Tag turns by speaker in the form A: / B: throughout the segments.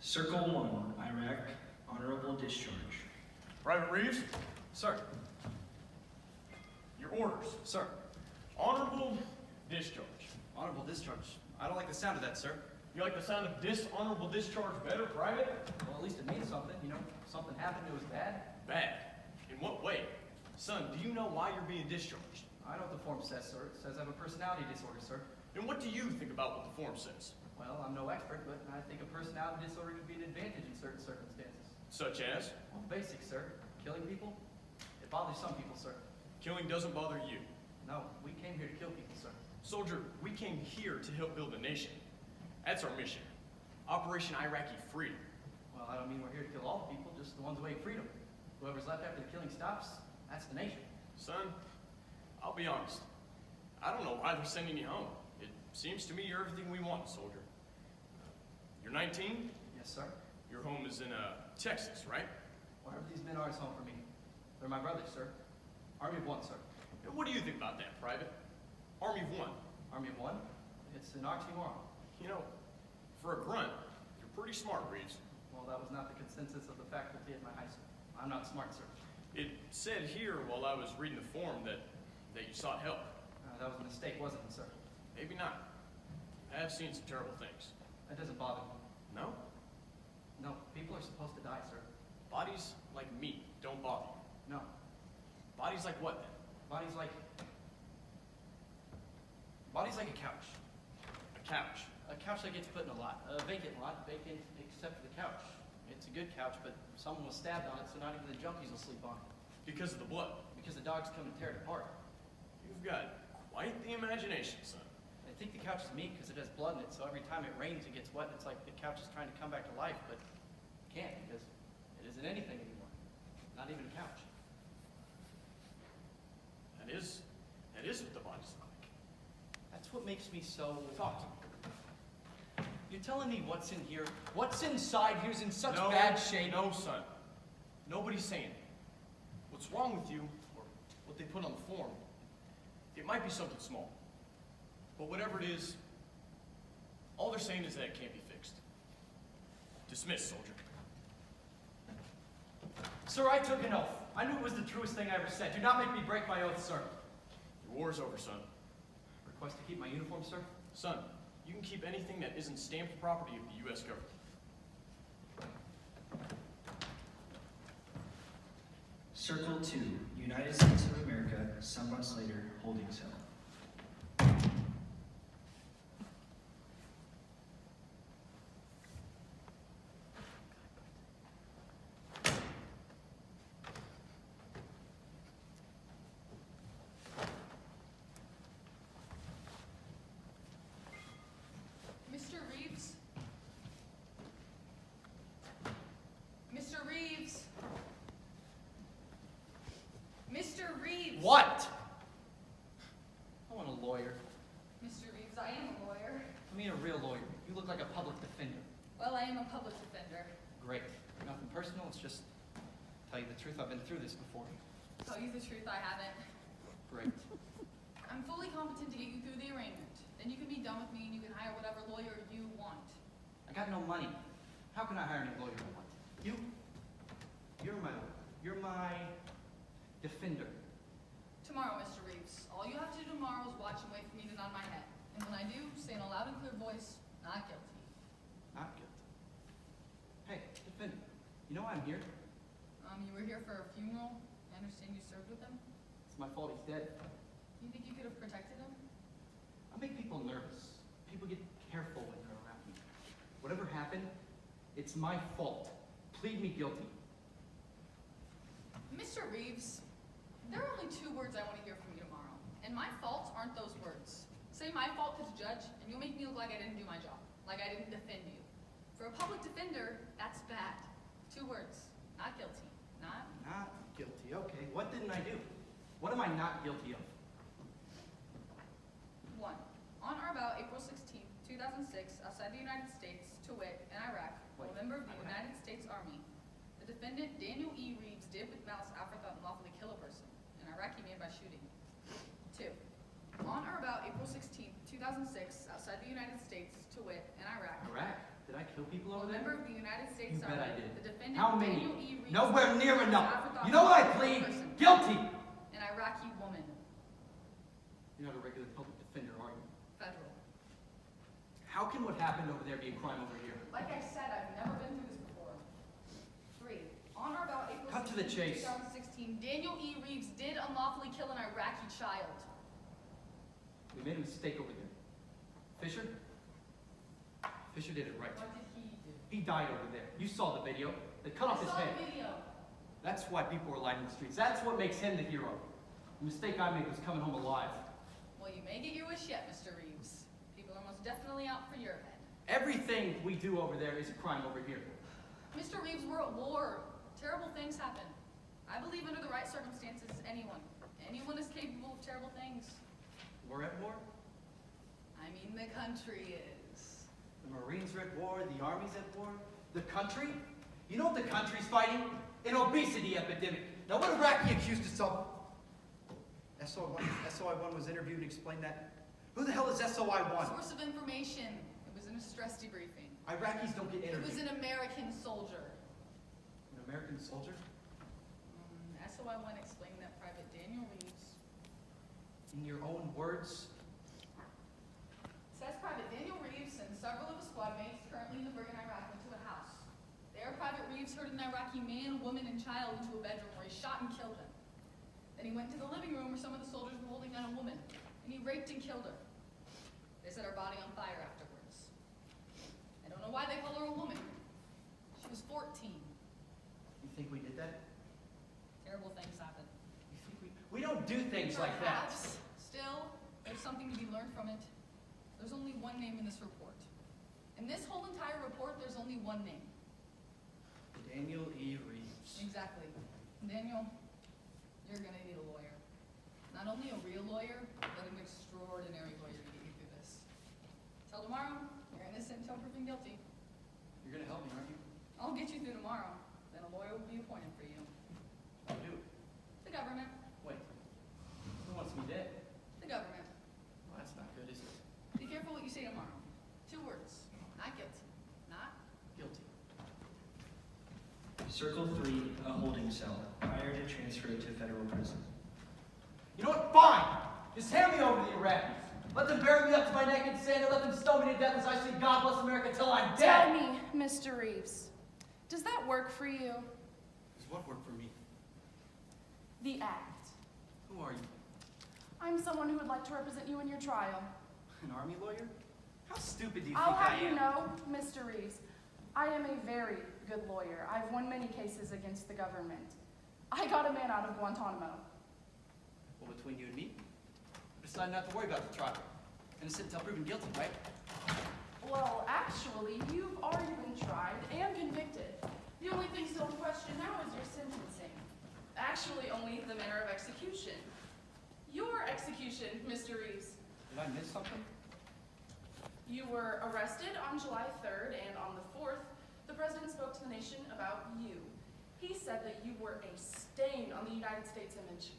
A: Circle 1, Iraq, honorable discharge.
B: Private Reeves,
C: Sir.
B: your orders.
C: Sir.
B: Honorable discharge.
C: Honorable discharge. I don't like the sound of that, sir.
B: You like the sound of dishonorable discharge better, Private?
C: Well, at least it means something. You know, something happened, it was bad.
B: Bad. In what way? Son, do you know why you're being discharged?
C: I know what the form says, sir. It says I have a personality disorder, sir.
B: And what do you think about what the form says?
C: Well, I'm no expert, but I think a personality disorder could be an advantage in certain circumstances.
B: Such as?
C: Well, basic, sir. Killing people? It bothers some people, sir.
B: Killing doesn't bother you.
C: No, we came here to kill people, sir.
B: Soldier, we came here to help build a nation. That's our mission. Operation Iraqi Freedom.
C: Well, I don't mean we're here to kill all the people, just the ones awaiting freedom. Whoever's left after the killing stops, that's the nation.
B: Son, I'll be honest. I don't know why they're sending you home. It seems to me you're everything we want, soldier. You're 19?
C: Yes, sir.
B: Your home is in Texas, right?
C: Wherever these men are is home for me. They're my brothers, sir. Army of One, sir.
B: And what do you think about that, Private? Army of One.
C: Army of One? It's an oxymoron.
B: You know, for a grunt, you're pretty smart, Reeves.
C: Well, that was not the consensus of the faculty at my high school. I'm not smart, sir.
B: It said here while I was reading the form that you sought help.
C: That was a mistake, wasn't it, sir?
B: Maybe not. I have seen some terrible things.
C: That doesn't bother me.
B: No?
C: No, people are supposed to die, sir.
B: Bodies like meat don't bother you.
C: No.
B: Bodies like what then?
C: Bodies like a couch.
B: A couch.
C: A couch that gets put in a lot. A vacant lot, vacant except for the couch. It's a good couch, but someone was stabbed on it, so not even the junkies will sleep on it.
B: Because of the blood.
C: Because the dogs come and tear it apart.
B: You've got quite the imagination, son.
C: They think the couch is meat because it has blood in it, so every time it rains, it gets wet. It's like the couch is trying to come back to life, but it can't because it isn't anything anymore. Not even a couch.
B: That is what the bodies look like.
C: That's what makes me so...
B: Talk to me.
C: You're telling me what's in here? What's inside here's in such
B: No,
C: bad shape?
B: No, son. Nobody's saying it. What's wrong with you, or what they put on the form, it might be something small. But whatever it is, all they're saying is that it can't be fixed. Dismissed, soldier.
C: Sir, I took an oath. I knew it was the truest thing I ever said. Do not make me break my oath, sir.
B: Your war's over, son.
C: Request to keep my uniform, sir?
B: Son, you can keep anything that isn't stamped property of the U.S. government.
A: Circle 2, United States of America, some months later, holding cell.
D: Mr. Reeves? Mr. Reeves? Mr. Reeves?
C: What? I want a lawyer.
D: Mr. Reeves, I am a lawyer.
C: I mean a real lawyer. You look like a public defender.
D: Well, I am a public defender.
C: Great. Nothing personal, it's just... Tell you the truth, I've been through this before.
D: Tell you the truth, I haven't.
C: Great.
D: I'm fully competent to get you through the arraignment. Then you can be done with me and you can hire whatever lawyer you want.
C: I got no money. How can I hire any lawyer I want? You're my lawyer. You're my defender.
D: Tomorrow, Mr. Reeves. All you have to do tomorrow is watch and wait for me to nod my head. And when I do, say in a loud and clear voice, not guilty.
C: Not guilty. Hey, defender, you know why I'm here?
D: You were here for a funeral. I understand you served with him.
C: It's my fault he's dead.
D: Do you think you could have protected him?
C: I make people nervous. People get careful when they're around me. Whatever happened, it's my fault. Plead me guilty.
D: Mr. Reeves, there are only 2 words I want to hear from you tomorrow. And my faults aren't those words. Say my fault to the judge, and you'll make me look like I didn't do my job. Like I didn't defend you. For a public defender, that's bad. 2 words. Not guilty.
C: Not guilty. Okay, what didn't I do? What am I not guilty of?
D: 1. On or about April 16, 2006, outside the United States, to wit, in Iraq, while a member of the United States Army, the defendant, Daniel E. Reeves, did with malice aforethought unlawfully kill a person, an Iraqi man by shooting. 2. On or about April 16, 2006, outside the United States, to wit, in Iraq.
C: Iraq? Did I kill people
D: A
C: over there?
D: member of the United States
C: You bet
D: Army,
C: I did.
D: the defendant
C: How many?
D: Daniel E. Reeves,
C: Nowhere near
D: was
C: enough.
D: African
C: You know what I
D: American
C: plead?
D: person,
C: Guilty!
D: An Iraqi woman,
C: You're not a regular public defender, are you?
D: federal.
C: How can what happened over there be a crime over here?
D: Like I said, I've never been through this before. 3. On or about April
C: Cut to the
D: 16,
C: chase.
D: 2016, Daniel E. Reeves did unlawfully kill an Iraqi child.
C: We made a mistake over there. Fisher? Fisher did it right.
D: What did he do?
C: He died over there. You saw the video. They cut off his
D: I saw
C: head.
D: the video.
C: That's why people were lining the streets. That's what makes him the hero. The mistake I made was coming home alive.
D: Well, you may get your wish yet, Mr. Reeves. People are most definitely out for your head.
C: Everything we do over there is a crime over here.
D: Mr. Reeves, we're at war. Terrible things happen. I believe under the right circumstances, anyone is capable of terrible things.
C: We're at war.
D: I mean, the country is.
C: The Marines are at war. The Army's at war. The country? You know what the country's fighting? An obesity epidemic. Now, what Iraqi accused us of?
E: SOI-1 was interviewed and explained that. Who the hell is SOI-1?
D: Source of information. It was in a stress debriefing.
C: Iraqis don't get
D: It was
C: interviewed.
D: an American soldier.
C: An American soldier?
D: SOI-1 explained that Private Daniel Reeves.
C: In your own words?
D: Says Private Daniel Reeves and several of his squad mates currently in the brig in Iraq went to a house. There, Private Reeves herded an Iraqi man, woman, and child into a bedroom where he shot and killed them. Then he went to the living room where some of the soldiers were holding down a woman, and he raped and killed her. They set her body on fire afterwards. I don't know why they call her a woman. She was 14.
C: You think we did that?
D: Terrible things happen.
C: You think we don't do things like that.
D: Perhaps. Still, there's something to be learned from it. There's only one name in this report. In this whole entire report, there's only one name.
C: Daniel E. Reeves.
D: Exactly. Daniel, you're gonna need a lawyer. Not only a real lawyer, but an extraordinary lawyer to get you through this. Till tomorrow, you're innocent until proven guilty.
C: You're gonna help me, aren't you?
D: I'll get you through tomorrow. Then a lawyer will be appointed for you.
C: I'll do it.
D: The government.
C: Wait. Who wants me dead?
D: The government.
C: Well, that's not good, is it?
D: Be careful what you say tomorrow. 2 words. Not guilty. Not
C: Guilty.
A: Circle 3, a holding cell, prior to transfer to federal prison.
C: You know what? Fine! Just hand me over to the Iraqis. Let them bury me up to my neck in sand and let them stone me to death as I say God bless America till I'm dead!
F: Tell me, Mr. Reeves, does that work for you?
C: Does what work for me?
F: The act.
C: Who are you?
F: I'm someone who would like to represent you in your trial.
C: An army lawyer? How stupid do you
F: I'll
C: think I
F: have
C: am?
F: you know, Mr. Reeves, I am a very good lawyer. I've won many cases against the government. I got a man out of Guantanamo.
C: Well, between you and me, we decided not to worry about the trial. Innocent until proven guilty, right?
F: Well, actually, you've already been tried and convicted. The only thing still in question now is your sentencing. Actually, only the manner of execution. Your execution, Mr. Reeves.
C: Did I miss something?
F: You were arrested on July 3rd, and on the 4th, the president spoke to the nation about you. He said that you were a stain on the United States image.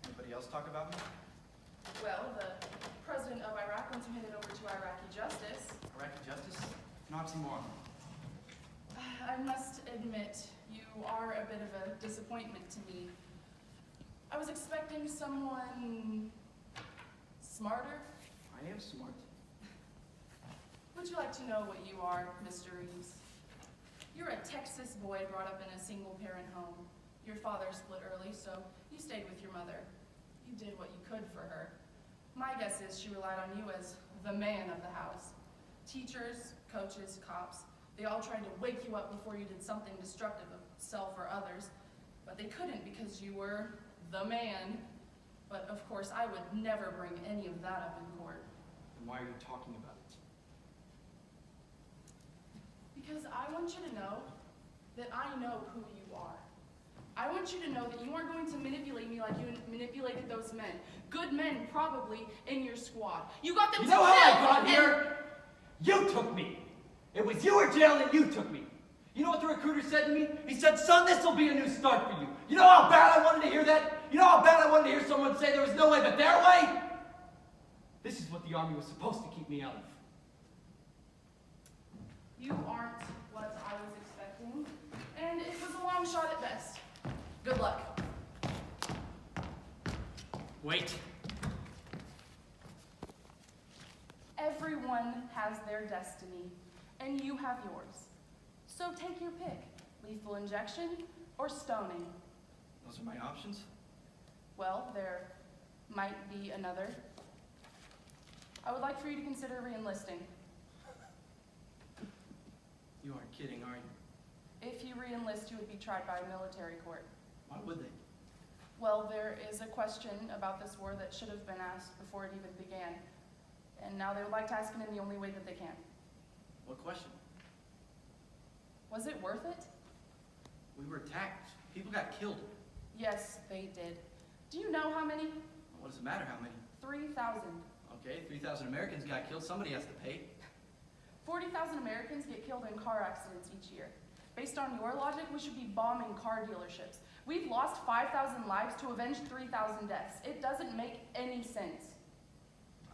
C: Anybody else talk about me?
F: Well, the president of Iraq wants you handed over to Iraqi justice.
C: Iraqi justice? An oxymoron.
F: I must admit, you are a bit of a disappointment to me. I was expecting someone smarter.
C: I am smart.
F: Would you like to know what you are, Mr. Reeves? You're a Texas boy brought up in a single-parent home. Your father split early, so you stayed with your mother. You did what you could for her. My guess is she relied on you as the man of the house. Teachers, coaches, cops, they all tried to wake you up before you did something destructive of self or others, but they couldn't because you were the man. But of course, I would never bring any of that up in court.
C: Then why are you talking about it?
F: Because I want you to know that I know who you are. I want you to know that you aren't going to manipulate me like you manipulated those men. Good men, probably, in your squad. You got them
C: You
F: to
C: know how I
F: kill,
C: got
F: and-
C: here? You took me. It was you or jail and you took me. You know what the recruiter said to me? He said, son, this will be a new start for you. You know how bad I wanted to hear that? You know how bad I wanted to hear someone say there was no way but their way? This is what the Army was supposed to keep me out of.
F: You aren't what I was expecting, and it was a long shot at best. Good luck.
C: Wait.
F: Everyone has their destiny, and you have yours. So take your pick, lethal injection or stoning.
E: Those are my options?
F: Well, there might be another. I would like for you to consider re-enlisting.
E: You aren't kidding, are you?
F: If you re-enlist, you would be tried by a military court.
E: Why would they?
F: Well, there is a question about this war that should have been asked before it even began. And now they would like to ask it in the only way that they can.
E: What question?
F: Was it worth it?
E: We were attacked. People got killed.
F: Yes, they did. Do you know how many?
E: What does it matter how many?
F: 3,000.
E: Okay, 3,000 Americans got killed. Somebody has to pay.
F: 40,000 Americans get killed in car accidents each year. Based on your logic, we should be bombing car dealerships. We've lost 5,000 lives to avenge 3,000 deaths. It doesn't make any sense.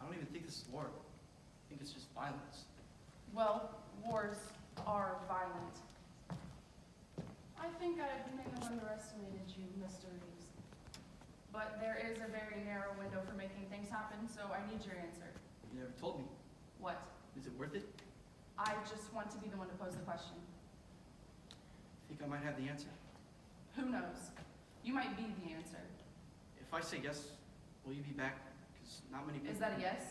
E: I don't even think this is war. I think it's just violence.
F: Well, wars are violent. I think I may have underestimated you, Mr. Reeves. But there is a very narrow window for making things happen, so I need your answer.
E: You never told me.
F: What?
E: Is it worth it?
F: I just want to be the one to pose the question.
E: I think I might have the answer.
F: Who knows? You might be the answer.
E: If I say yes, will you be back? Because not many people...
F: Is that a yes?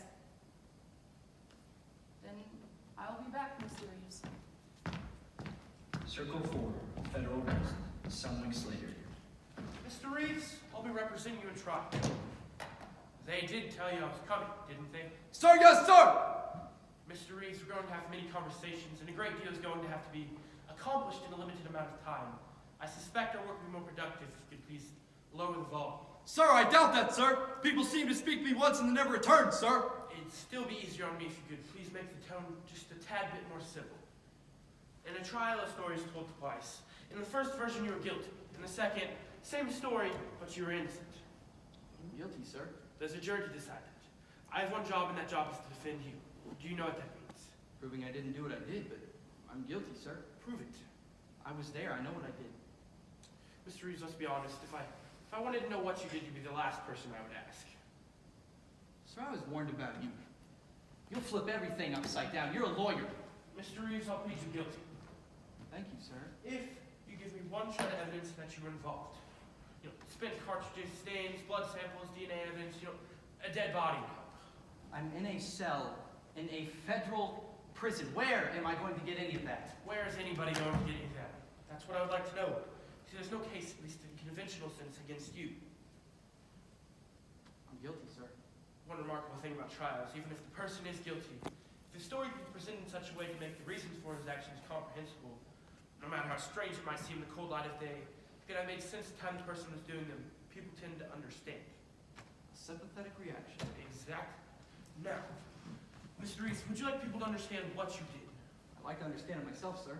F: Then I'll be back, Mr. Reeves.
A: Circle 4, Federal Arrest, some weeks later.
B: Mr. Reeves, I'll be representing you in trial. They did tell you I was coming, didn't they?
C: Sir, yes, sir!
B: Mr. Reeves, we're going to have many conversations, and a great deal is going to have to be accomplished in a limited amount of time. I suspect our work will be more productive if you could please lower the volume.
C: Sir, I doubt that, sir. People seem to speak me once and then never return, sir.
B: It'd still be easier on me if you could please make the tone just a tad bit more civil. In a trial, a story is told twice. In the first version, you were guilty. In the second, same story, but you were innocent.
E: I'm guilty, sir.
B: There's a jury to decide that. I have one job, and that job is to defend you. Do you know what that means?
E: Proving I didn't do what I did, but I'm guilty, sir.
B: Prove it.
E: I was there. I know what I did.
B: Mr. Reeves, let's be honest. If I wanted to know what you did, you'd be the last person I would ask.
E: Sir, I was warned about you. You'll flip everything upside down. You're a lawyer.
B: Mr. Reeves, I'll plead you guilty.
E: Thank you, sir.
B: If you give me one shred of evidence that you were involved. You know, spent cartridges, stains, blood samples, DNA evidence, you know, a dead body.
E: I'm in a cell in a federal prison. Where am I going to get any of that?
B: Where is anybody going to get into that? That's what I would like to know. See, there's no case, at least in conventional sense, against you.
E: I'm guilty, sir.
B: One remarkable thing about trials, even if the person is guilty, if the story can be presented in such a way to make the reasons for his actions comprehensible, no matter how strange it might seem in the cold light of day, if it had made sense at the time the person was doing them, people tend to understand.
E: A sympathetic reaction.
B: Exactly. Now, Mr. Reeves, would you like people to understand what you did?
E: I'd like to understand it myself, sir.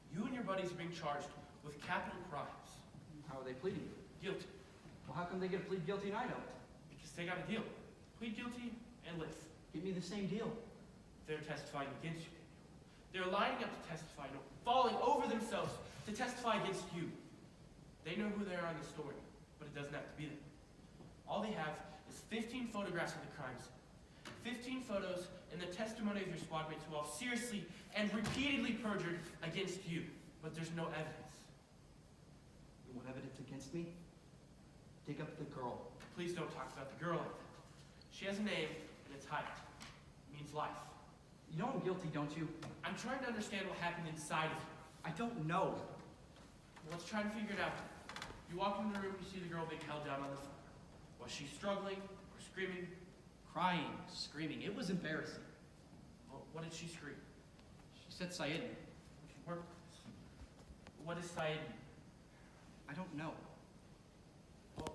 B: You and your buddies are being charged with capital crimes.
E: How are they pleading?
B: Guilty.
E: Well, how come they get to plead guilty and I don't?
B: Because they got a deal. Plead guilty and live.
E: Give me the same deal.
B: They're testifying against you, Daniel. They're lining up to testify, no, falling over themselves to testify against you. They know who they are in the story, but it doesn't have to be them. All they have is 15 photographs of the crimes, 15 photos and the testimony of your squad mates who all seriously and repeatedly perjured against you, but there's no evidence.
E: You want evidence against me? Dig up the girl.
B: Please don't talk about the girl like that. She has a name, and it's Hyde. It means life.
E: You know I'm guilty, don't you?
B: I'm trying to understand what happened inside of you.
E: I don't know.
B: Let's try and figure it out. You walk into the room, you see the girl being held down on the floor. Was she struggling or screaming?
E: Crying, screaming. It was embarrassing.
B: Well, what did she scream?
E: She said Sayed.
B: She worked with us. What is Said mean?
E: I don't know.
B: Well,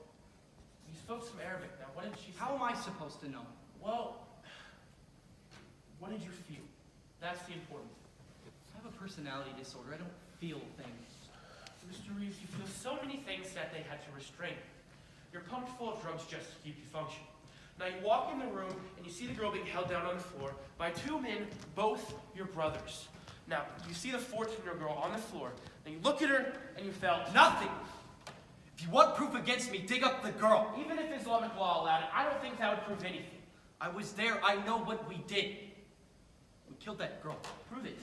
B: you spoke some Arabic. Now, what did she say?
E: How am I supposed to know?
B: Well, what did you feel? That's the important thing.
E: I have a personality disorder. I don't feel things.
B: Mr. Reeves, you feel so many things that they had to restrain you. You're pumped full of drugs just to keep you functioning. Now you walk in the room and you see the girl being held down on the floor by two men, both your brothers.
G: Now, you see the 14-year-old girl on the floor, and you look at her, and you felt
C: Nothing! If you want proof against me, dig up the girl.
G: Even if Islamic law allowed it, I don't think that would prove anything.
C: I was there. I know what we did. We killed that girl.
G: Prove it.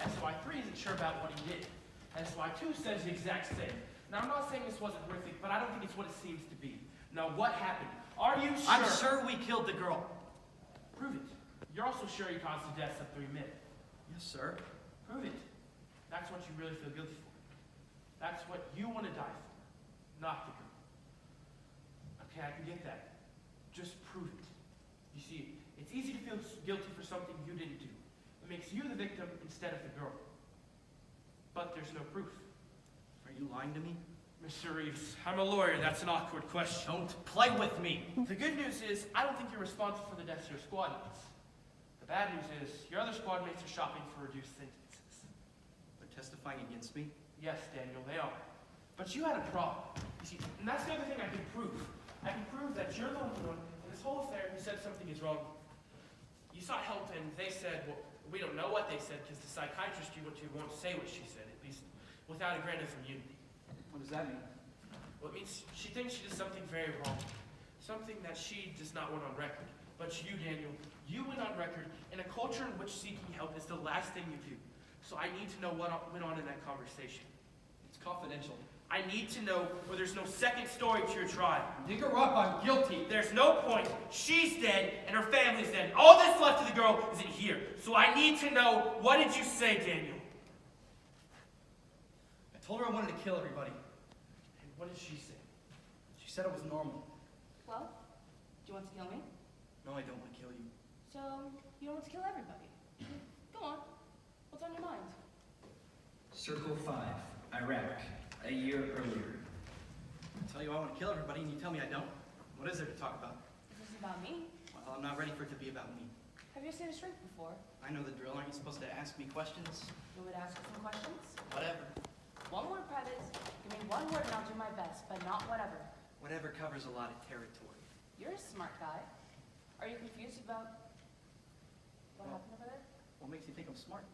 G: SY3 isn't sure about what he did. SY2 says the exact same. Now, I'm not saying this wasn't horrific, but I don't think it's what it seems to be. Now, what happened? Are you sure?
C: I'm sure we killed the girl.
G: Prove it. You're also sure you caused the deaths of 3 men.
C: Yes, sir.
G: Prove it. That's what you really feel guilty for. That's what you want to die for, not the girl. Okay, I can get that. Just prove it. You see, it's easy to feel guilty for something you didn't do. It makes you the victim instead of the girl. But there's no proof.
C: Are you lying to me?
G: Mr. Reeves, I'm a lawyer. That's an awkward question.
C: Don't play with me.
G: The good news is, I don't think you're responsible for the deaths of your squad mates. The bad news is, your other squad mates are shopping for reduced sentences.
C: They're testifying against me.
G: Yes, Daniel, they are. But you had a problem. You see, and that's the other thing I can prove. I can prove that you're the only one in this whole affair who said something is wrong. You sought help, and they said, well, we don't know what they said because the psychiatrist you went to won't say what she said, at least without a grant of immunity.
C: What does that mean?
G: Well, it means she thinks she did something very wrong. Something that she does not want on record. But you, Daniel, you went on record in a culture in which seeking help is the last thing you do. So I need to know what went on in that conversation.
C: It's confidential.
G: I need to know where there's no second story to your trial.
C: Dig her up. I'm guilty.
G: There's no point. She's dead, and her family's dead. All that's left of the girl is in here. So I need to know, what did you say, Daniel?
C: I told her I wanted to kill everybody.
G: And what did she say?
C: She said it was normal.
F: Well, do you want to kill me?
C: No, I don't want to kill you.
F: So, you don't want to kill everybody. Go on. What's on your mind?
A: Circle 5, Iraq, a year earlier.
C: I tell you I want to kill everybody, and you tell me I don't. What is there to talk about?
F: Is this about me?
C: Well, I'm not ready for it to be about me.
F: Have you seen a shrink before?
C: I know the drill. Aren't you supposed to ask me questions?
F: You want me to ask you some questions?
C: Whatever.
F: One word, Private. Give me one word and I'll do my best, but not whatever.
C: Whatever covers a lot of territory.
F: You're a smart guy. Are you confused about what happened over there?
C: What makes you think I'm smart?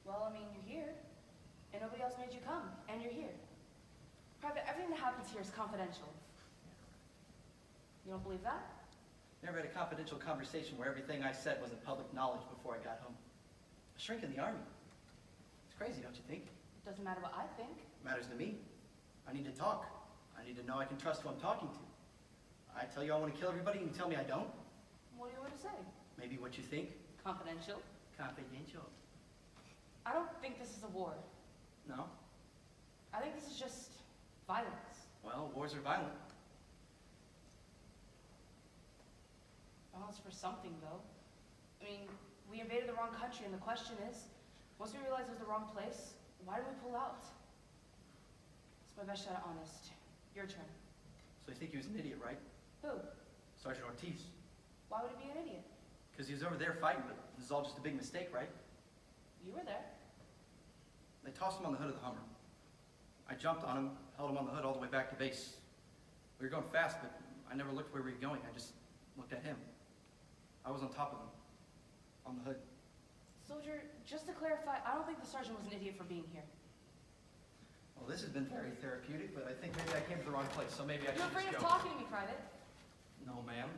F: Well, I mean, you're here, and nobody else made you come, and you're here. Private, everything that happens here is confidential. You don't believe that?
C: Never had a confidential conversation where everything I said wasn't public knowledge before I got home. A shrink in the army. It's crazy, don't you think?
F: It doesn't matter what I think.
C: It matters to me. I need to talk. I need to know I can trust who I'm talking to. I tell you I want to kill everybody, and you tell me I don't?
F: What do you want to say?
C: Maybe what you think?
F: Confidential?
C: Confidential.
F: I don't think this is a war.
C: No?
F: I think this is just violence.
C: Well, wars are violent.
F: Well, it's for something, though. I mean, we invaded the wrong country, and the question is, once we realized it was the wrong place, why did we pull out? It's my best shot at honest. Your turn.
C: So you think he was an idiot, right?
F: Who?
C: Sergeant Ortiz.
F: Why would he be an idiot?
C: Because he was over there fighting, but this is all just a big mistake, right?
F: You were there.
C: They tossed him on the hood of the Hummer. I jumped on him, held him on the hood all the way back to base. We were going fast, but I never looked where we were going. I just looked at him. I was on top of him, on the hood.
F: Soldier, just to clarify, I don't think the sergeant was an idiot for being here.
C: Well, this has been very therapeutic, but I think maybe I came to the wrong place, so maybe I
F: You're
C: should
F: afraid
C: just
F: of
C: go.
F: talking to me, Private.
C: No, ma'am.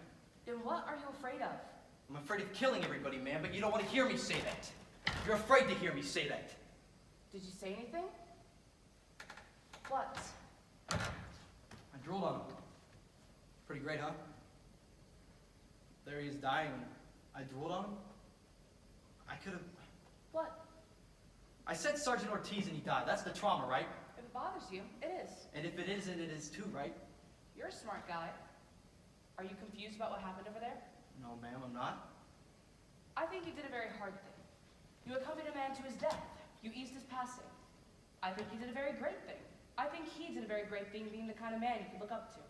F: Then what are you afraid of?
C: I'm afraid of killing everybody, ma'am, but you don't want to hear me say that. You're afraid to hear me say that.
F: Did you say anything? What?
C: I drooled on him. Pretty great, huh? There he is dying. I drooled on him. I could have...
F: What?
C: I said Sergeant Ortiz and he died. That's the trauma, right?
F: If it bothers you, it is.
C: And if it isn't, it is too, right?
F: You're a smart guy. Are you confused about what happened over there?
C: No, ma'am, I'm not.
F: I think you did a very hard thing. You accompanied a man to his death. You eased his passing. I think you did a very great thing. I think he did a very great thing, being the kind of man you could look up to.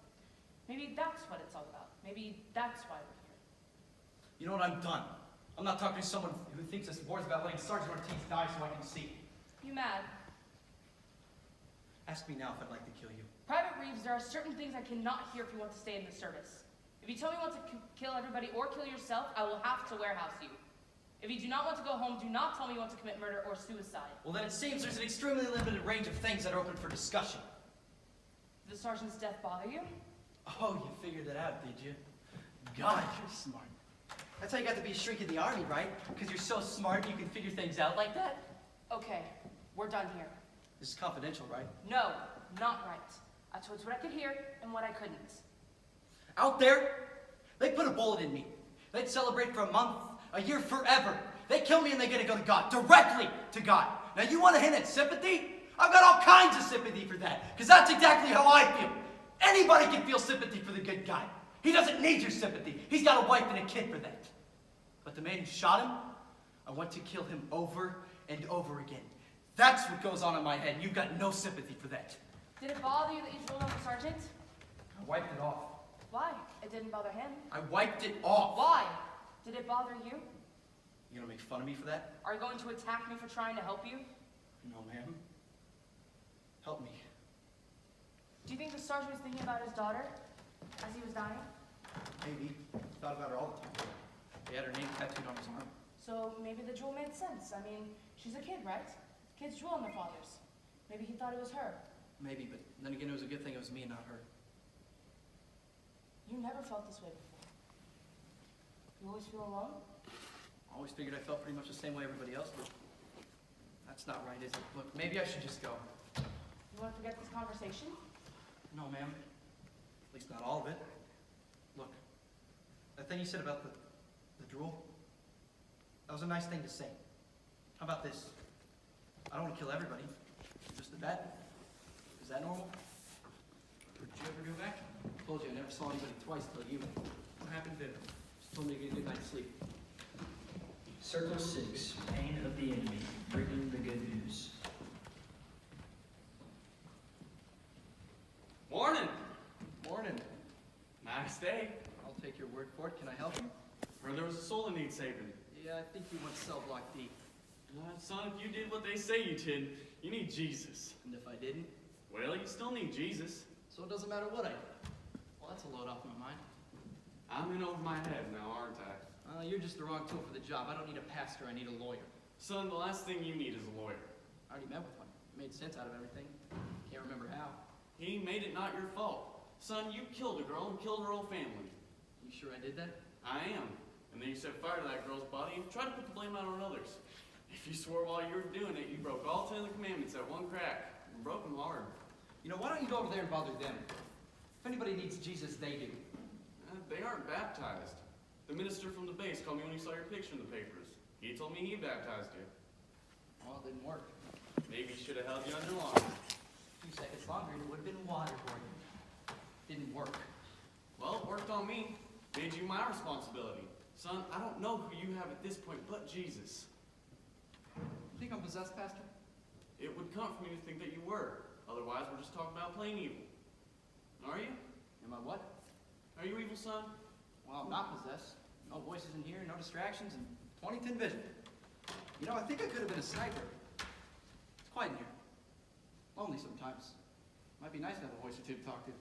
F: Maybe that's what it's all about. Maybe that's why we're here.
C: You know what? I'm done. I'm not talking to someone who thinks this war's about letting Sergeant Ortiz die so I can see.
F: You mad?
C: Ask me now if I'd like to kill you.
F: Private Reeves, there are certain things I cannot hear if you want to stay in the service. If you tell me you want to kill everybody or kill yourself, I will have to warehouse you. If you do not want to go home, do not tell me you want to commit murder or suicide.
E: Well, then it seems there's an extremely limited range of things that are open for discussion.
F: Did the sergeant's death bother you?
E: Oh, you figured it out, did you? God, you're smart. That's how you got to be a shrink in the army, right? Because you're so smart you can figure things out like that?
F: Okay, we're done here.
E: This is confidential, right?
F: No, not right. I told you what I could hear and what I couldn't.
E: Out there, they put a bullet in me. They'd celebrate for a month, a year, forever. They kill me and they get to go to God, directly to God. Now you want to hint at sympathy? I've got all kinds of sympathy for that, because that's exactly how I feel. Anybody can feel sympathy for the good guy. He doesn't need your sympathy. He's got a wife and a kid for that. But the man who shot him, I want to kill him over and over again. That's what goes on in my head. You've got no sympathy for that.
F: Did it bother you that you told on the sergeant?
E: I wiped it off.
F: Why? It didn't bother him.
E: I wiped it off.
F: Why? Did it bother you?
E: You gonna make fun of me for that?
F: Are you going to attack me for trying to help you?
E: No, ma'am. Help me.
F: Do you think the sergeant was thinking about his daughter as he was dying?
E: Maybe. Thought about her all the time. He had her name tattooed on his arm.
F: So maybe the jewel made sense. I mean, she's a kid, right? Kids jewel on their fathers. Maybe he thought it was her.
E: Maybe, but then again, it was a good thing it was me, not her.
F: You never felt this way before. You always feel alone?
E: I always figured I felt pretty much the same way everybody else did. That's not right, is it? Look, maybe I should just go.
F: You want to forget this conversation?
E: No, ma'am. At least not all of it. Look, that thing you said about the drool, that was a nice thing to say. How about this? I don't want to kill everybody, just the bat. Is that normal?
G: Did you ever do that?
E: I told you I never saw anybody twice till you.
G: What happened then?
E: Just told me to get a good night's sleep.
A: Circle 6, pain of the enemy, bringing the good news.
B: Morning!
E: Morning.
B: Nice day.
E: I'll take your word for it. Can I help you?
B: Heard there was a soul that needs saving.
E: Yeah, I think you went cell block D.
B: Son, if you did what they say you did, you need Jesus.
E: And if I didn't?
B: Well, you still need Jesus.
E: So it doesn't matter what I do. Well, that's a load off my mind.
B: I'm in over my head now, aren't I?
E: You're just the wrong tool for the job. I don't need a pastor, I need a lawyer.
B: Son, the last thing you need is a lawyer.
E: I already met with one. Made sense out of everything. Can't remember how.
B: He made it not your fault. Son, you killed a girl and killed her whole family.
E: You sure I did that?
B: I am. And then you set fire to that girl's body and tried to put the blame out on others. If you swore while you were doing it, you broke all 10 of the commandments at one crack. And broke them hard.
E: You know, why don't you go over there and bother them? If anybody needs Jesus, they do.
B: They aren't baptized. The minister from the base called me when he saw your picture in the papers. He told me he baptized you.
E: Well, it didn't work.
B: Maybe he should have held you under longer.
E: A few seconds longer and it would have been water for you. Didn't work.
B: Well, it worked on me. Made you my responsibility. Son, I don't know who you have at this point but Jesus.
E: You think I'm possessed, Pastor?
B: It would comfort me to think that you were. Otherwise, we're just talking about plain evil. Are you?
E: Am I what?
B: Are you evil, son?
E: Well, I'm not possessed. No voices in here, no distractions, and 2010 vision. You know, I think I could have been a sniper. It's quiet in here. Lonely sometimes. Might be nice to have a voice or two to talk to.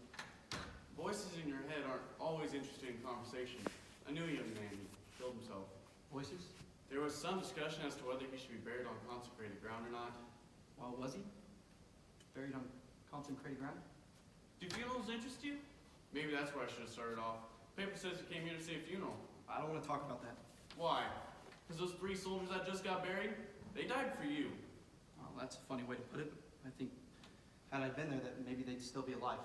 B: Voices in your head aren't always interesting in conversation. I knew a young man who killed himself.
E: Voices?
B: There was some discussion as to whether he should be buried on consecrated ground or not.
E: Well, was he? Buried on consecrated ground?
B: Do funerals interest you? Maybe that's where I should have started off. Paper says you came here to see a funeral.
E: I don't want to talk about that.
B: Why? Because those 3 soldiers that just got buried, they died for you.
E: Well, that's a funny way to put it. I think had I been there, that maybe they'd still be alive.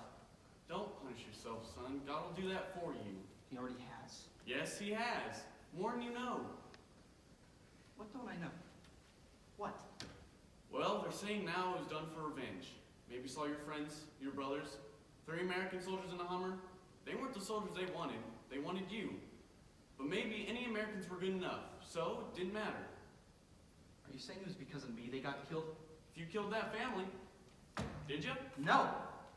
B: Don't punish yourself, son. God will do that for you.
E: He already has.
B: Yes, he has. More than you know.
E: What don't I know? What?
B: Well, they're saying now it was done for revenge. Maybe you saw your friends, your brothers, 3 American soldiers in a Hummer. They weren't the soldiers they wanted. They wanted you. But maybe any Americans were good enough, so it didn't matter.
E: Are you saying it was because of me they got killed?
B: If you killed that family, did you?
E: No!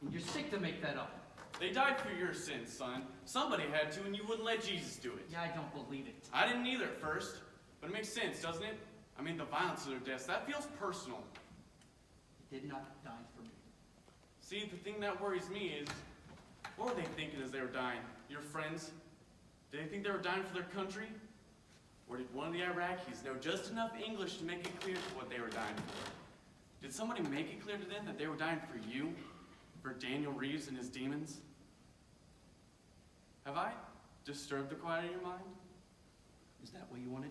E: And you're sick to make that up.
B: They died for your sins, son. Somebody had to, and you wouldn't let Jesus do it.
E: Yeah, I don't believe it.
B: I didn't either at first, but it makes sense, doesn't it? I mean, the violence of their deaths, that feels personal.
E: He did not die for me.
B: See, the thing that worries me is, what were they thinking as they were dying? Your friends? Did they think they were dying for their country?
H: Or did one of the Iraqis know just enough English to make it clear to what they were dying for? Did somebody make it clear to them that they were dying for you? For Daniel Reeves and his demons? Have I disturbed the quiet of your mind?
E: Is that what you wanted?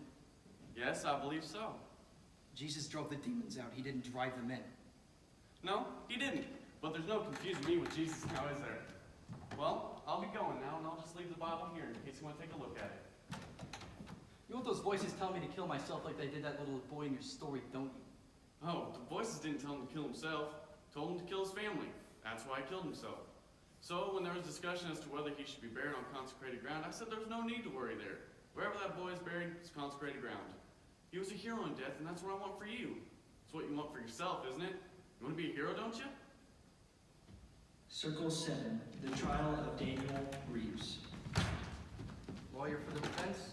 H: Yes, I believe so.
E: Jesus drove the demons out. He didn't drive them in.
H: No, he didn't. But there's no confusing me with Jesus now, is there? Well, I'll be going now, and I'll just leave the Bible here in case you want to take a look at it.
E: You want those voices telling me to kill myself like they did that little boy in your story, don't you?
H: Oh, the voices didn't tell him to kill himself. Told him to kill his family. That's why he killed himself. So when there was discussion as to whether he should be buried on consecrated ground, I said there was no need to worry there. Wherever that boy is buried, it's consecrated ground. He was a hero in death, and that's what I want for you. It's what you want for yourself, isn't it? You want to be a hero, don't you?
A: Circle 7, the trial of Daniel Reeves.
E: Lawyer for the defense?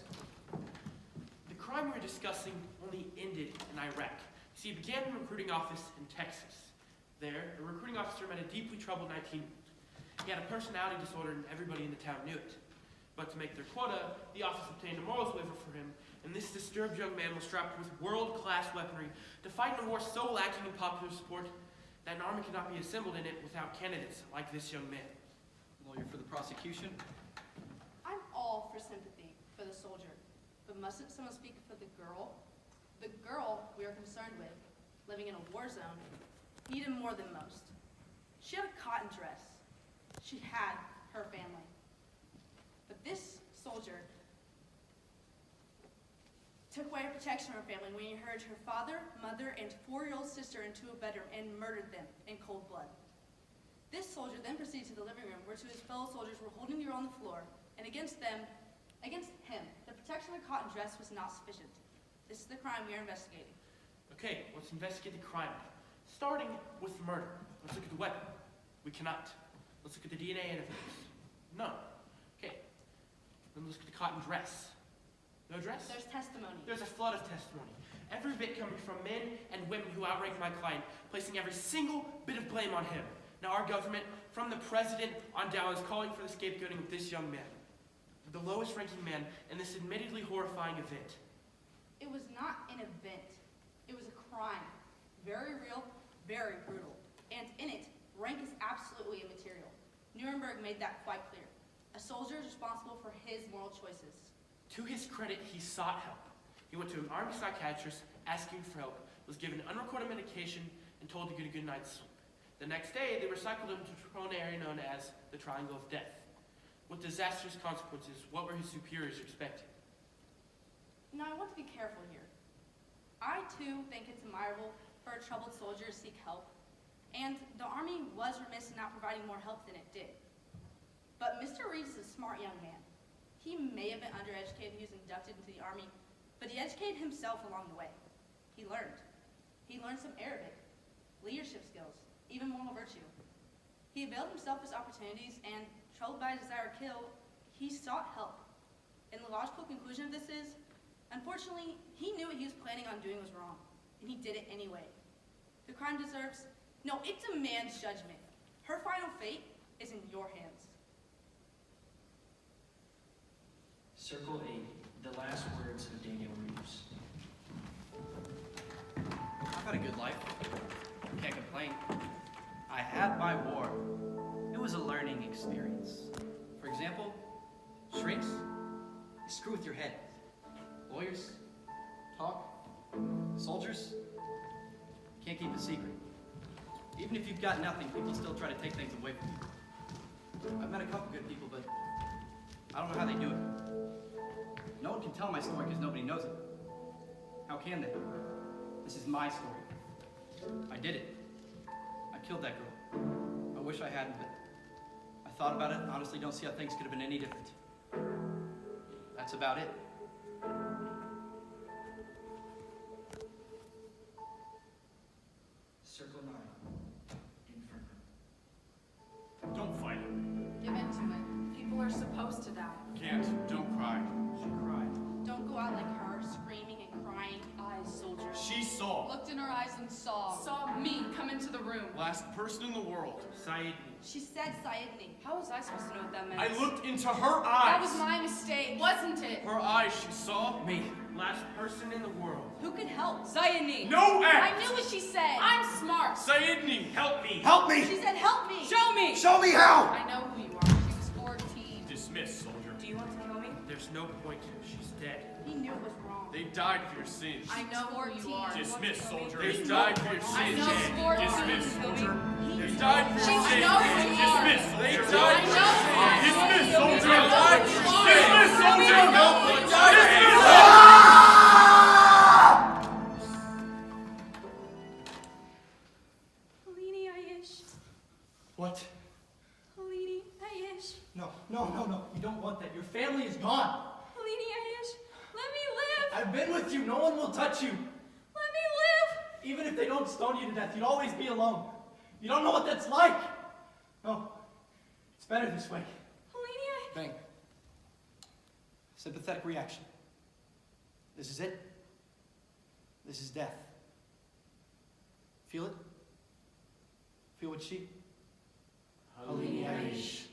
G: The crime we're discussing only ended in Iraq. See, it began in a recruiting office in Texas. There, a recruiting officer met a deeply troubled 19-year-old. He had a personality disorder and everybody in the town knew it. But to make their quota, the office obtained a morals waiver for him, and this disturbed young man was strapped with world-class weaponry to fight in a war so lacking in popular support that an army could not be assembled in it without candidates like this young man.
E: Lawyer for the prosecution?
F: I'm all for sympathy for the soldier, but mustn't someone speak for the girl? The girl we are concerned with, living in a war zone, needed more than most. She had a cotton dress. She had her family. But this soldier took away her protection from her family when he hurried her father, mother, and 4-year-old sister into a bedroom and murdered them in cold blood. This soldier then proceeded to the living room where two of his fellow soldiers were holding the girl on the floor, and against him, the protection of the cotton dress was not sufficient. This is the crime we are investigating.
G: Okay, let's investigate the crime. Starting with murder. Let's look at the weapon. We cannot. Let's look at the DNA evidence. None. Okay. Then let's look at the cotton dress. No dress?
F: There's testimony.
G: There's a flood of testimony. Every bit coming from men and women who outrank my client, placing every single bit of blame on him. Now our government, from the president on down, is calling for the scapegoating of this young man. The lowest ranking man in this admittedly horrifying event.
F: It was not an event. It was a crime. Very real, very brutal. And in it, rank is absolutely immaterial. Nuremberg made that quite clear. A soldier is responsible for his moral choices.
G: To his credit, he sought help. He went to an army psychiatrist asking for help, was given unrecorded medication, and told to get a good night's sleep. The next day, they recycled him to a prone area known as the Triangle of Death. With disastrous consequences, what were his superiors expecting?
F: Now, I want to be careful here. I, too, think it's admirable for a troubled soldier to seek help, and the Army was remiss in not providing more help than it did. But Mr. Reeves is a smart young man. He may have been undereducated when he was inducted into the Army, but he educated himself along the way. He learned. He learned some Arabic, leadership skills, even moral virtue. He availed himself of his opportunities, and troubled by a desire to kill, he sought help. And the logical conclusion of this is, unfortunately, he knew what he was planning on doing was wrong, and he did it anyway. The crime deserves, no, it demands judgment. Her final fate is in your hands.
A: Circle 8, the last words of Daniel Reeves.
E: I've had a good life. Can't complain. I had my war. It was a learning experience. For example, shrinks, they screw with your head. Lawyers, talk. Soldiers, can't keep a secret. Even if you've got nothing, people still try to take things away from you. I've met a couple good people, but I don't know how they do it. No one can tell my story because nobody knows it. How can they? This is my story. I did it. I killed that girl. I wish I hadn't, but I thought about it and honestly don't see how things could have been any different. That's about it.
A: Circle 9, Inferno.
H: Don't fight him.
D: Give in to it. People are supposed to die.
H: Can't. Don't cry.
E: She cried.
F: Don't go out like her, screaming and crying. Eyes, soldier.
H: She saw.
D: Looked in her eyes and saw me come into the room.
H: Last person in the world.
G: Said,
F: She said Sayedni.
D: How was I supposed to know what that meant?
H: I looked into her eyes.
D: That was my mistake, wasn't it?
H: Her eyes, she saw.
E: Me.
G: last person in the world.
I: Who can help? Sayani.
G: No
F: I
G: act!
F: knew what she said.
I: I'm smart.
H: Sayidni,
G: Help me!
E: Help me!
I: She said help me. Show me.
E: Show me how!
D: I know who you are. She was 14.
G: Dismiss, soldier.
I: Do you want to kill me?
G: There's no point. She's dead.
I: He knew it was wrong.
H: they died for your sins.
F: I know who you are.
G: Dismiss, soldier.
H: They died for your
F: I
H: sins.
F: know who you are.
H: Dismiss, soldier.
I: He
H: They died for your
F: I
H: sins.
F: know who you are.
H: Dismiss, they
F: I
H: died for your
F: know
H: sins.
F: who you are.
H: Dismiss, soldier.
F: I
H: They
F: know
H: died
F: who
H: for
F: you
H: your
F: are.
H: sins. Dismiss, soldier.
F: I know who you
H: They
F: are.
H: died for your
I: Halini Aish.
E: What?
I: Halini Aish.
E: No. You don't want that. Your family is gone.
I: Halini Aish. Let me live.
E: I've been with you. No one will touch you.
I: Let me live.
E: Even if they don't stone you to death, you'd always be alone. You don't know what that's like. No. It's better this way.
I: Halini Aish.
E: Bang. Sympathetic reaction. This is it. This is death. Feel it? Feel what she?
G: Halini Aish.